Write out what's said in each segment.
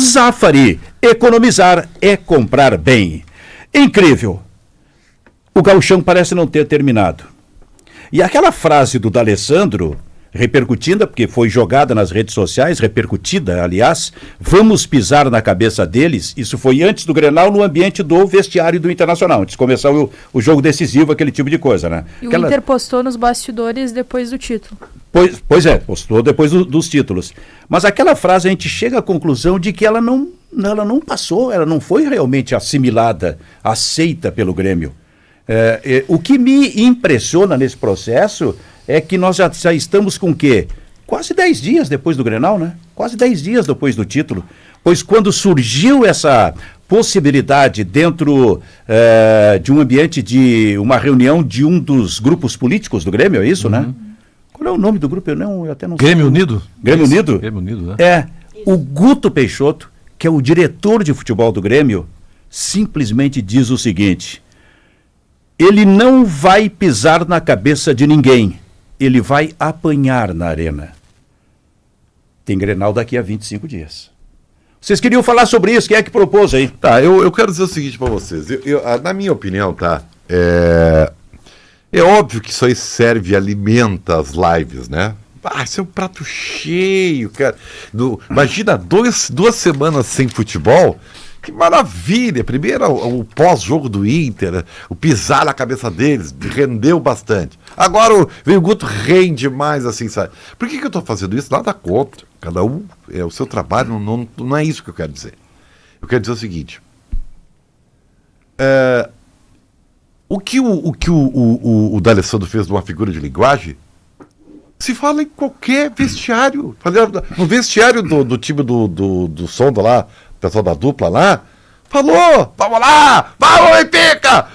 Zafari, economizar é comprar bem. Incrível. O gauchão parece não ter terminado. E aquela frase do D'Alessandro, repercutida, porque foi jogada nas redes sociais, repercutida, aliás, vamos pisar na cabeça deles, isso foi antes do Grenal, no ambiente do vestiário do Internacional, antes de começar o jogo decisivo, aquele tipo de coisa, né? E o Inter postou nos bastidores depois do título. Pois é, postou depois dos títulos. Mas aquela frase a gente chega à conclusão de que ela não passou, ela não foi realmente assimilada, aceita pelo Grêmio. O que me impressiona nesse processo é que nós já estamos com o quê? Quase 10 dias depois do Grenal, né? Quase 10 dias depois do título. Pois quando surgiu essa possibilidade dentro de um ambiente de uma reunião de um dos grupos políticos do Grêmio, é isso, né? Qual é o nome do grupo? Eu até não sei. Grêmio Unido? Grêmio Unido? Grêmio Unido, né? O Guto Peixoto, que é o diretor de futebol do Grêmio, simplesmente diz o seguinte: ele não vai pisar na cabeça de ninguém, ele vai apanhar na arena. Tem Grenal daqui a 25 dias. Vocês queriam falar sobre isso? Quem é que propôs aí? Tá, eu quero dizer o seguinte para vocês. Na minha opinião, tá? É óbvio que isso aí serve e alimenta as lives, né? Isso é um prato cheio, cara. Imagina duas semanas sem futebol. Que maravilha! Primeiro o pós-jogo do Inter, o pisar na cabeça deles, rendeu bastante. Agora veio o Guto, rende mais, assim, sabe? Por que eu estou fazendo isso? Nada contra. Cada um, o seu trabalho, não é isso que eu quero dizer. Eu quero dizer o seguinte. O que o D'Alessandro fez de uma figura de linguagem se fala em qualquer vestiário. No vestiário do time do Sonda lá, o pessoal da dupla lá, falou, vamos lá, vamos, Benfica,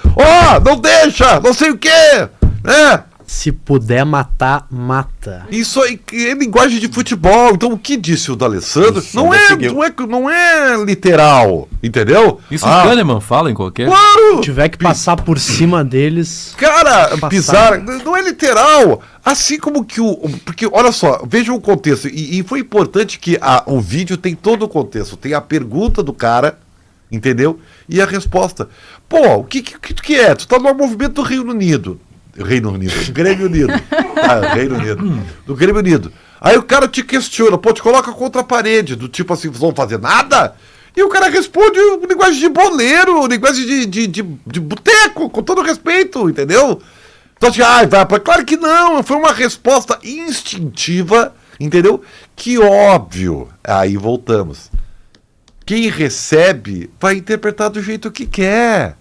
não deixa, não sei o quê, né? Se puder matar, mata. Isso aí é linguagem de futebol. Então o que disse o D'Alessandro não é literal, entendeu? Isso o Kahneman fala em qualquer... Claro! Se tiver que passar por cima deles... Cara, pisar, não é literal. Assim como que porque, olha só, veja o contexto. E foi importante que o vídeo tem todo o contexto. Tem a pergunta do cara, entendeu? E a resposta. Pô, o que tu é? Tu tá no movimento do Reino Unido. Grêmio Unido. Reino Unido. Do Grêmio Unido. Aí o cara te questiona, pô, te coloca contra a parede, do tipo assim, vocês vão fazer nada? E o cara responde linguagem de boleiro, linguagem de boteco, com todo respeito, entendeu? Então assim, claro que não, foi uma resposta instintiva, entendeu? Que óbvio, aí voltamos. Quem recebe vai interpretar do jeito que quer,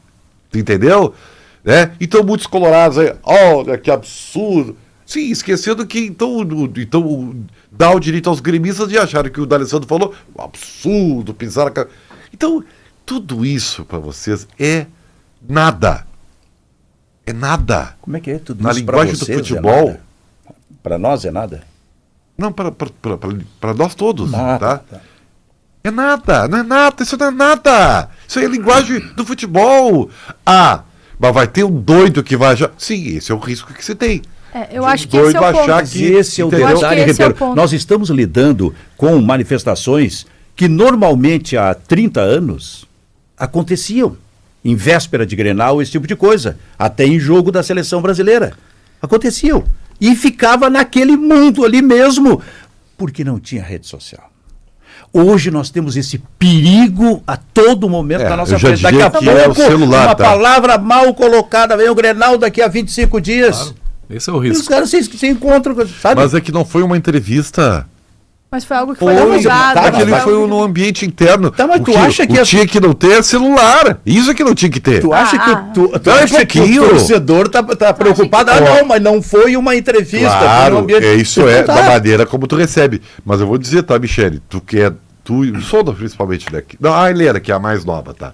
entendeu? Né? Então muitos colorados aí, olha que absurdo. Sim, esquecendo que então dá o direito aos gremistas de acharem que o D'Alessandro falou absurdo, pisar na cabeça. Então, tudo isso para vocês é nada. É nada. Como é que é tudo na isso? Na linguagem do futebol. Para nós é nada? Não, para nós todos, tá? Tá. É nada, não é nada, isso não é nada. Isso aí é linguagem do futebol. Mas vai ter um doido que vai achar... Sim, esse é o risco que você tem. Eu acho que esse é o ponto. Esse é o detalhe, Ribeiro. Nós estamos lidando com manifestações que normalmente há 30 anos aconteciam. Em véspera de Grenal, esse tipo de coisa. Até em jogo da seleção brasileira. Aconteciam. E ficava naquele mundo ali mesmo, porque não tinha rede social. Hoje nós temos esse perigo a todo momento na nossa frente. Daqui a pouco, o celular, uma palavra mal colocada, vem o Grenal daqui a 25 dias. Claro. Esse é o risco. E os caras se encontram, sabe? Mas é que não foi uma entrevista. Mas foi algo que foi divulgado. Aquele foi no ambiente interno. Tá, mas tu acha que tinha que não ter celular. Isso é que não tinha que ter. Tu acha tu acha que o torcedor tá preocupado? Não, mas não foi uma entrevista. Claro, foi um ambiente... isso é da maneira como tu recebe. Mas eu vou dizer, tá, Michele, tu e o Sonda principalmente, né? Não, a Helena, que é a mais nova, tá?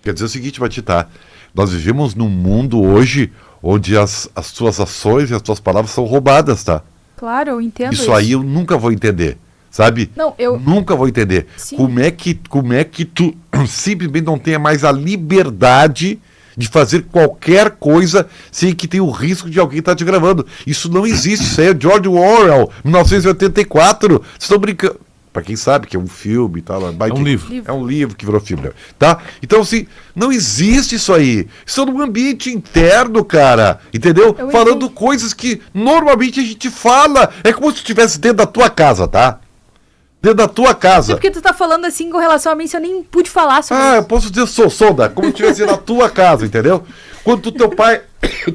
Quer dizer o seguinte, Batita, nós vivemos num mundo hoje onde as tuas ações e as tuas palavras são roubadas, tá? Claro, eu entendo isso. Aí eu nunca vou entender, sabe? Não, eu... Nunca vou entender. Sim. Como é que tu simplesmente não tenha mais a liberdade de fazer qualquer coisa sem que tenha o risco de alguém estar te gravando. Isso não existe, isso aí é George Orwell, 1984. Vocês estão brincando. Pra quem sabe que é um filme e tal. É um livro. É um livro que virou filme, tá? Então, assim, não existe isso aí. Isso é num ambiente interno, cara. Entendeu? Eu Falando entendi. coisas que normalmente a gente fala. É como se estivesse dentro da tua casa, tá? Dentro da tua casa. Porque tu tá falando assim com relação a mim, se eu nem pude falar sobre Ah, eu isso. posso dizer Sonda, como se estivesse na tua casa, entendeu? Quando o teu pai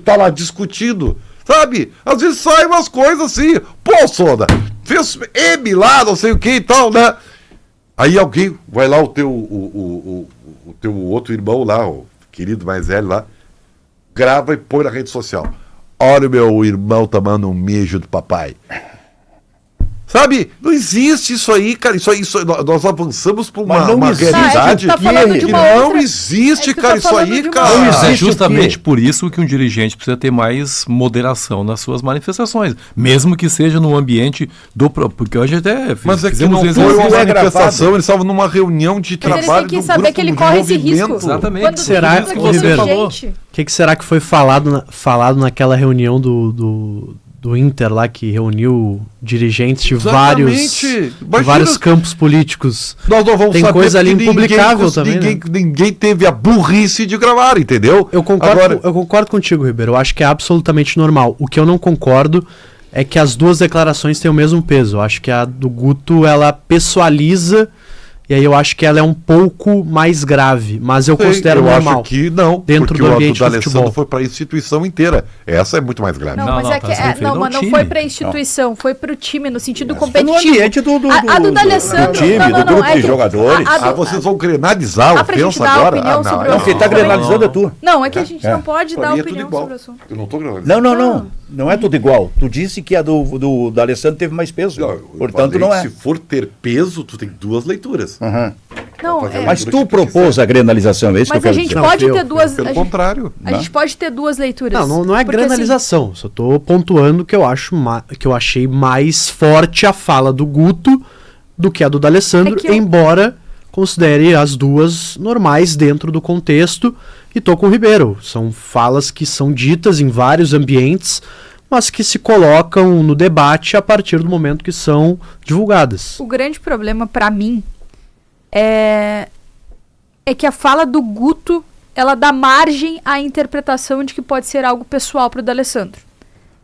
tá lá discutindo, sabe? Às vezes saem umas coisas assim, pô, Sonda, fez M lá, não sei o que e tal, né? Aí alguém, vai lá o teu outro irmão lá, o querido mais velho lá, grava e põe na rede social. Olha o meu irmão tomando um mijo do papai. Sabe? Não existe isso aí, cara. Nós avançamos para Mas não uma existe. realidade Tá, é que tu tá falando de que uma não outra- existe, é que tu cara. tá Isso falando aí, de uma cara. Não Mas é existe justamente o quê? por isso que um dirigente precisa ter mais moderação nas suas manifestações, mesmo que seja num ambiente porque hoje até Mas é que fizemos não um foi uma exercício- é manifestação, gravado. eles estavam numa reunião de Mas ele trabalho tem que do saber grupo que ele de corre esse risco. movimento. Exatamente. Quando Será tu que fala você falou? gente, O que será que foi falado naquela reunião do Inter lá, que reuniu dirigentes de Exatamente. vários Imagina- campos políticos? Nós não vamos Tem saber coisa ali porque impublicável também, né? Ninguém teve a burrice de gravar, entendeu? Eu concordo, Agora, eu concordo contigo, Ribeiro. Eu acho que é absolutamente normal. O que eu não concordo é que as duas declarações têm o mesmo peso. Eu acho que a do Guto, ela pessoaliza, e aí eu acho que ela é um pouco mais grave. Mas eu considero eu normal. acho que não, dentro porque do o ambiente do do Alessandro futebol. foi para a instituição inteira. Essa é muito mais grave. Não, Não, mas não, é tá que se referindo ao mas não time. foi pra instituição, foi pro time, no sentido Foi no competitivo. ambiente do a do D'Alessandro, time, não, do não, grupo é de que jogadores. a do- Vocês vão grenalizar a Dá pra gente ofensa dar agora? opinião sobre o Não, quem tá Não, grenalizando é tu. Não, é que a gente É. não pode Pra dar mim é tudo opinião igual. sobre o assunto. Eu não tô grenalizando. Não. Não é tudo igual. Tu disse que a do Alessandro teve mais peso. Eu Portanto, falei não que é. Se for ter peso, tu tem duas leituras. Aham. Não, fazer é, Mas leitura tu que tu propôs quiser. a grenalização, é isso mas que eu a quero gente dizer. Não, pode eu- ter duas. Pelo A contrário. gente pode ter duas leituras. Não é Porque, assim, granalização. Só tô pontuando que eu acho que eu achei mais forte a fala do Guto do que a do D'Alessandro, É que eu- embora considere as duas normais dentro do contexto, e tô com o Ribeiro. São falas que são ditas em vários ambientes, mas que se colocam no debate a partir do momento que são divulgadas. O grande problema pra mim é que a fala do Guto, ela dá margem à interpretação de que pode ser algo pessoal pro D'Alessandro.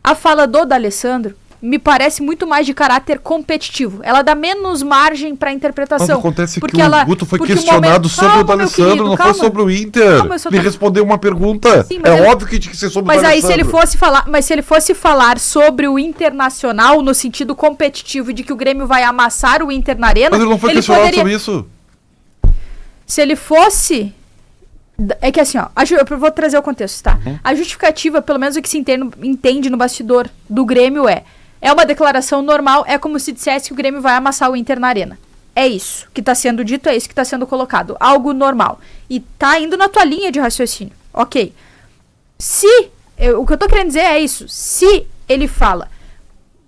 A fala do D'Alessandro me parece muito mais de caráter competitivo. Ela dá menos margem pra Mas interpretação. acontece porque que ela- o Guto foi porque o questionado momento- sobre o Calma, meu D'Alessandro, querido, não calma. foi sobre o Inter. Calma, eu só Ele tô- respondeu uma pergunta. Sim, mas é ele- óbvio que tinha que ser sobre o Mas aí D'Alessandro. se ele fosse falar sobre o Internacional no sentido competitivo de que o Grêmio vai amassar o Inter na Arena, Mas ele não foi questionado poderia, sobre isso. se ele fosse. É que assim, ó, eu vou trazer o contexto, tá? A justificativa, pelo menos o que se entende no bastidor do Grêmio é uma declaração normal, é como se dissesse que o Grêmio vai amassar o Inter na Arena. É isso que tá sendo dito, é isso que tá sendo colocado. Algo normal. E tá indo na tua linha de raciocínio. Ok. O que eu tô querendo dizer é isso. Se ele fala,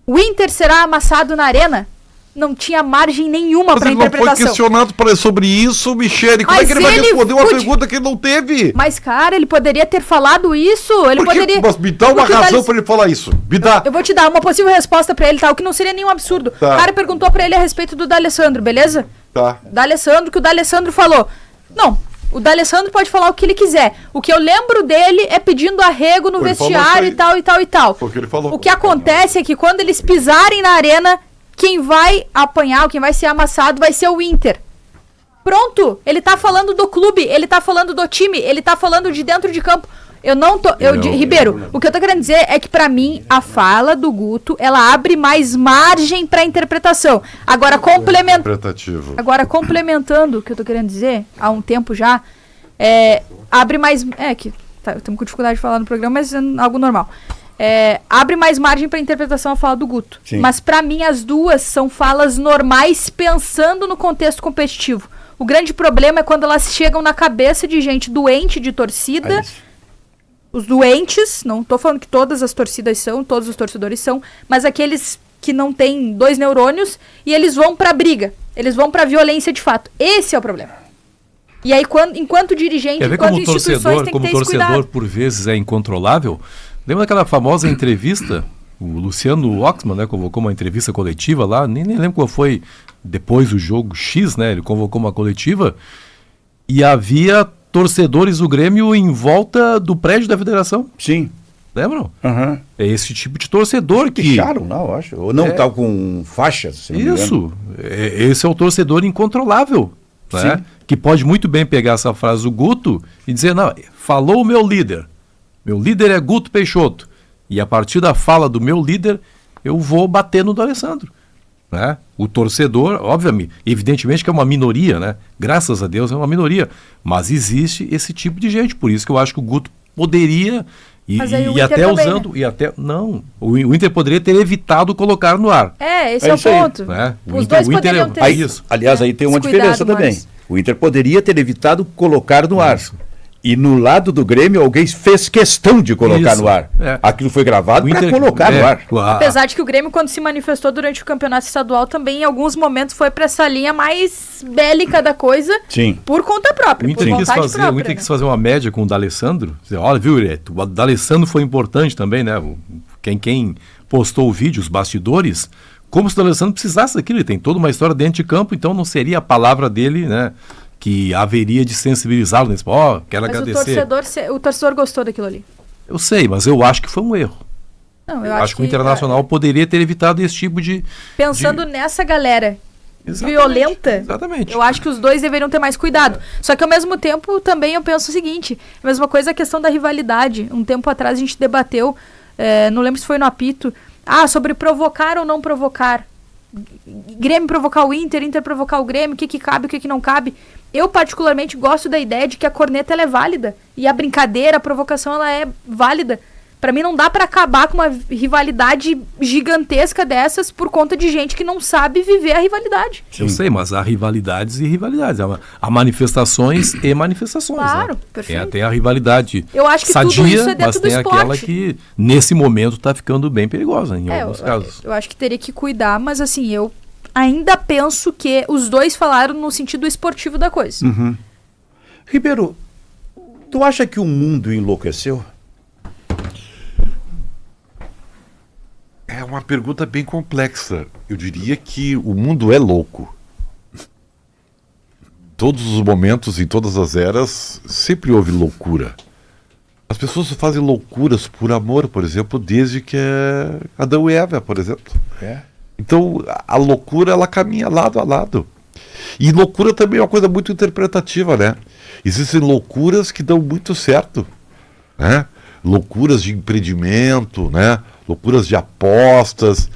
o Inter será amassado na Arena, não tinha margem nenhuma Mas pra ele não foi interpretação. questionado sobre isso, Michele. Como é Mas que ele vai ele responder uma podia- pergunta que ele não teve? Mas, cara, ele poderia ter falado isso. Ele Por que- poderia. Mas me dá uma Porque o razão D'Alessandro- pra ele falar isso. Me dá. Eu vou te dar uma possível resposta pra ele, tá? O que não seria nenhum absurdo. Tá. O cara perguntou pra ele a respeito do D'Alessandro, beleza? Tá. D'Alessandro, que o D'Alessandro falou. Não, o D'Alessandro pode falar o que ele quiser. O que eu lembro dele é pedindo arrego no Ele falou vestiário isso e tal, e tal, e tal. Foi o que ele falou. O que acontece é que quando eles pisarem na arena, quem vai apanhar, quem vai ser amassado vai ser o Inter. Pronto, ele tá falando do clube, ele tá falando do time, ele tá falando de dentro de campo. Eu não tô. Ribeiro, o que eu tô querendo dizer é que pra mim a fala do Guto, ela abre mais margem pra interpretação. Agora Interpretativo. complementando o que eu tô querendo dizer, há um tempo já, abre mais. Que tá, estamos com dificuldade de falar no programa, mas é algo normal. Abre mais margem para interpretação a fala do Guto. Sim. Mas para mim as duas são falas normais pensando no contexto competitivo. O grande problema é quando elas chegam na cabeça de gente doente de torcida. É isso. Os doentes, não tô falando que todas as torcidas são, todos os torcedores são, mas aqueles que não têm 2 neurônios e eles vão pra briga, eles vão pra violência de fato. Esse é o problema. E aí, enquanto dirigente, Quer ver enquanto como instituições, torcedor, tem que como ter esse torcedor cuidado. por vezes é incontrolável? Lembra daquela famosa entrevista? O Luciano Oxman, né, convocou uma entrevista coletiva lá, nem lembro qual foi depois do jogo X, né? Ele convocou uma coletiva e havia torcedores do Grêmio em volta do prédio da federação. Sim. Lembram? Aham. É esse tipo de torcedor que... Picharam, não, eu acho. Ou não, tal com faixas. se não me engano. Isso. Esse é o torcedor incontrolável. Né? Sim. Que pode muito bem pegar essa frase do Guto e dizer, não, falou o meu líder. Meu líder é Guto Peixoto. E a partir da fala do meu líder, eu vou bater no D'Alessandro. Né? O torcedor, obviamente, evidentemente que é uma minoria, né? Graças a Deus é uma minoria. Mas existe esse tipo de gente. Por isso que eu acho que o Guto poderia... Mas aí o E Inter até também, usando. E até, não. O Inter poderia ter evitado colocar no ar. Esse É é o isso aí, ponto. né? Os dois poderiam ter. Aí, aliás, aí tem uma Esse diferença cuidado, também. mas- O Inter poderia ter evitado colocar no ar. E no lado do Grêmio, alguém fez questão de colocar Isso, no ar. é. Aquilo foi gravado O para Inter- colocar no ar. Apesar de que o Grêmio, quando se manifestou durante o campeonato estadual, também em alguns momentos foi para essa linha mais bélica da coisa, Sim. por conta própria, O por Inter, quis vontade fazer, própria. o Inter né? quis fazer uma média com o D'Alessandro. Dizer, olha, viu, o D'Alessandro foi importante também, né? Quem postou o vídeo, os bastidores, como se o D'Alessandro precisasse daquilo. Ele tem toda uma história dentro de campo, então não seria a palavra dele, né? Que haveria de sensibilizá-lo nesse. Quero Mas agradecer. o torcedor gostou daquilo ali. Eu sei, mas eu acho que foi um erro. Não, Eu acho que o Internacional poderia ter evitado esse tipo de. Pensando nessa galera Exatamente, violenta, Exatamente. eu acho que os dois deveriam ter mais cuidado. Só que ao mesmo tempo também eu penso o seguinte, a mesma coisa a questão da rivalidade. Um tempo atrás a gente debateu, não lembro se foi no apito, sobre provocar ou não provocar. Grêmio provocar o Inter, Inter provocar o Grêmio, o que cabe, o que não cabe. Eu particularmente gosto da ideia de que a corneta ela é válida. E a brincadeira, a provocação ela é válida. Pra mim não dá pra acabar com uma rivalidade gigantesca dessas por conta de gente que não sabe viver a rivalidade. Eu sei, mas há rivalidades e rivalidades. Há manifestações e manifestações. Claro, né? perfeito. Tem a rivalidade Eu acho que tudo sadia, isso é dentro mas do tem esporte. aquela que, nesse momento, está ficando bem perigosa, em alguns casos. Eu acho que teria que cuidar, mas assim, eu ainda penso que os dois falaram no sentido esportivo da coisa. Ribeiro, tu acha que o mundo enlouqueceu? É uma pergunta bem complexa. Eu diria que o mundo é louco. Todos os momentos, em todas as eras, sempre houve loucura. As pessoas fazem loucuras por amor, por exemplo, desde que é Adão e Eva, por exemplo. Então, a loucura, ela caminha lado a lado. E loucura também é uma coisa muito interpretativa, né? Existem loucuras que dão muito certo, né? Loucuras de empreendimento, né? Loucuras de apostas.